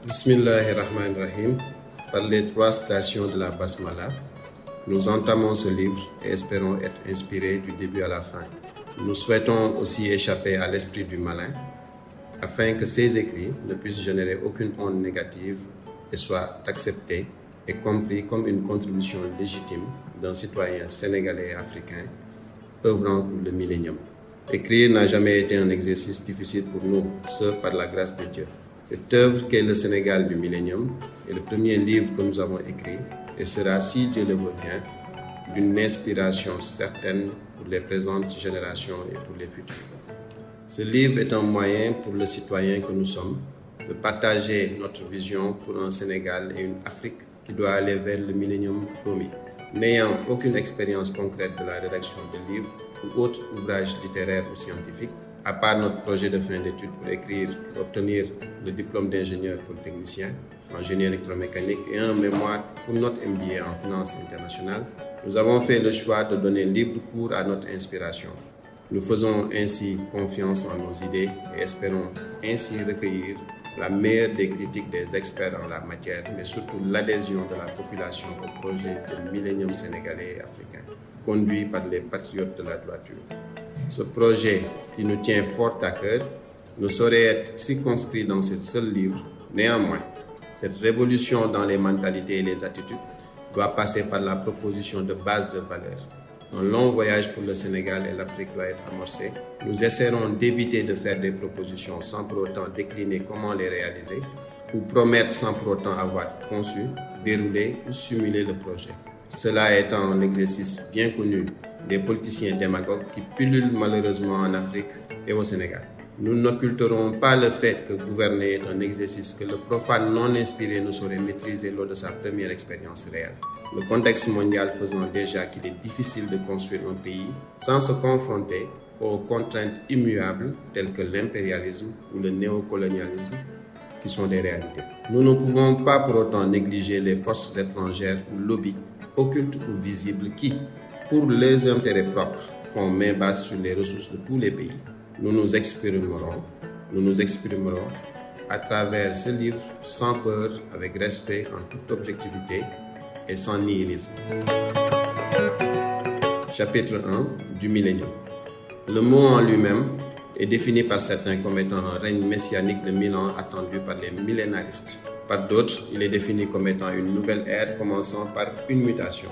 Bismillahirrahmanirrahim. Par les 3 stations de la Basmala, nous entamons ce livre et espérons être inspirés du début à la fin. Nous souhaitons aussi échapper à l'esprit du malin, afin que ces écrits ne puissent générer aucune onde négative et soient acceptés et compris comme une contribution légitime d'un citoyen sénégalais et africain œuvrant pour le millénium. Écrire n'a jamais été un exercice difficile pour nous, ce par la grâce de Dieu. Cette œuvre qu'est le Sénégal du millénium est le premier livre que nous avons écrit et sera, si Dieu le veut bien, d'une inspiration certaine pour les présentes générations et pour les futures. Ce livre est un moyen pour le citoyen que nous sommes de partager notre vision pour un Sénégal et une Afrique qui doit aller vers le millénium promis. N'ayant aucune expérience concrète de la rédaction de livres ou autres ouvrages littéraires ou scientifiques, à part notre projet de fin d'études pour écrire et obtenir le diplôme d'ingénieur polytechnicien en génie électromécanique et un mémoire pour notre MBA en finance internationale, nous avons fait le choix de donner libre cours à notre inspiration. Nous faisons ainsi confiance en nos idées et espérons ainsi recueillir la meilleure des critiques des experts en la matière, mais surtout l'adhésion de la population au projet de millénium sénégalais et africain, conduit par les patriotes de la droiture. Ce projet qui nous tient fort à cœur ne saurait être circonscrit dans ce seul livre. Néanmoins, cette révolution dans les mentalités et les attitudes doit passer par la proposition de bases de valeurs. Un long voyage pour le Sénégal et l'Afrique doit être amorcé. Nous essaierons d'éviter de faire des propositions sans pour autant décliner comment les réaliser ou promettre sans pour autant avoir conçu, déroulé ou simulé le projet. Cela étant un exercice bien connu des politiciens démagogues qui pullulent malheureusement en Afrique et au Sénégal. Nous n'occulterons pas le fait que gouverner est un exercice que le profane non inspiré ne saurait maîtriser lors de sa première expérience réelle. Le contexte mondial faisant déjà qu'il est difficile de construire un pays sans se confronter aux contraintes immuables telles que l'impérialisme ou le néocolonialisme qui sont des réalités. Nous ne pouvons pas pour autant négliger les forces étrangères ou lobbies, occultes ou visibles, qui, pour les intérêts propres, font main basse sur les ressources de tous les pays. Nous nous exprimerons à travers ce livre sans peur, avec respect, en toute objectivité et sans nihilisme. Chapitre 1 du millénium. Le mot en lui-même est défini par certains comme étant un règne messianique de 1000 ans attendu par les millénaristes. Par d'autres, il est défini comme étant une nouvelle ère commençant par une mutation.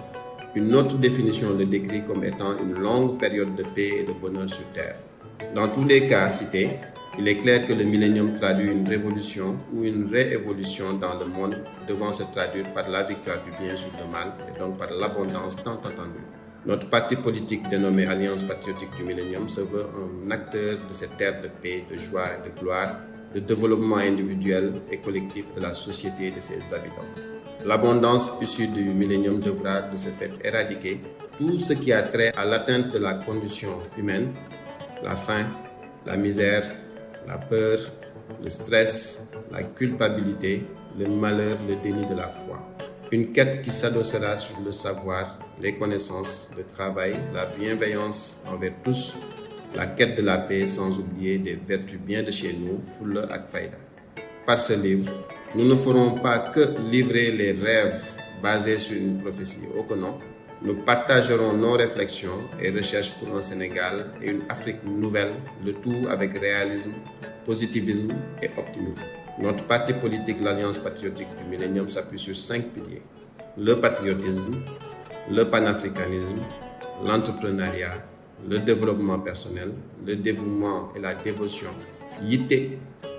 Une autre définition le décrit comme étant une longue période de paix et de bonheur sur Terre. Dans tous les cas cités, il est clair que le millénium traduit une révolution ou une réévolution dans le monde devant se traduire par la victoire du bien sur le mal et donc par l'abondance tant attendue. Notre parti politique dénommé Alliance patriotique du millénium se veut un acteur de cette ère de paix, de joie et de gloire, de développement individuel et collectif de la société et de ses habitants. L'abondance issue du millénium devra de ce fait éradiquer tout ce qui a trait à l'atteinte de la condition humaine, la faim, la misère, la peur, le stress, la culpabilité, le malheur, le déni de la foi. Une quête qui s'adossera sur le savoir, les connaissances, le travail, la bienveillance envers tous, la quête de la paix sans oublier des vertus bien de chez nous, fulla ak fayda. Par ce livre, nous ne ferons pas que livrer les rêves basés sur une prophétie. Oh que non, nous partagerons nos réflexions et recherches pour un Sénégal et une Afrique nouvelle, le tout avec réalisme, positivisme et optimisme. Notre parti politique, l'Alliance patriotique du millénium, s'appuie sur 5 piliers. Le patriotisme, le panafricanisme, l'entrepreneuriat, le développement personnel, le dévouement et la dévotion. Yité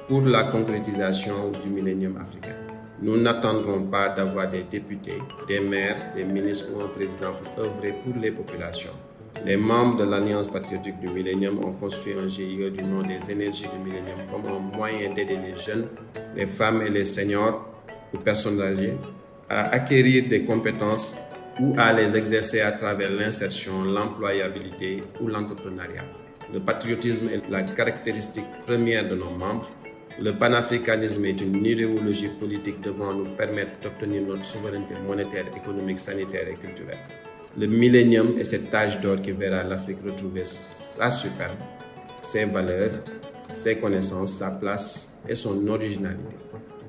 pour la concrétisation du millénium africain. Nous n'attendrons pas d'avoir des députés, des maires, des ministres ou un président pour œuvrer pour les populations. Les membres de l'Alliance patriotique du millénium ont construit un GIE du nom des énergies du millénium comme un moyen d'aider les jeunes, les femmes et les seniors ou personnes âgées à acquérir des compétences ou à les exercer à travers l'insertion, l'employabilité ou l'entrepreneuriat. Le patriotisme est la caractéristique première de nos membres. Le panafricanisme est une idéologie politique devant nous permettre d'obtenir notre souveraineté monétaire, économique, sanitaire et culturelle. Le millénium est cet âge d'or qui verra l'Afrique retrouver sa superbe, ses valeurs, ses connaissances, sa place et son originalité.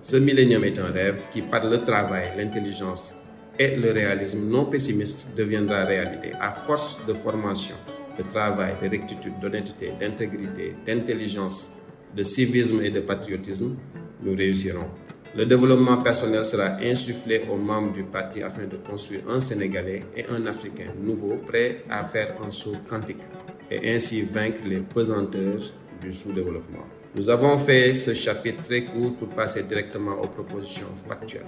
Ce millénium est un rêve qui, par le travail, l'intelligence et le réalisme non pessimiste, deviendra réalité. À force de formation, de travail, de rectitude, d'honnêteté, d'intégrité, d'intelligence, de civisme et de patriotisme, nous réussirons. Le développement personnel sera insufflé aux membres du parti afin de construire un Sénégalais et un Africain nouveau, prêt à faire un saut quantique et ainsi vaincre les pesanteurs du sous-développement. Nous avons fait ce chapitre très court pour passer directement aux propositions factuelles.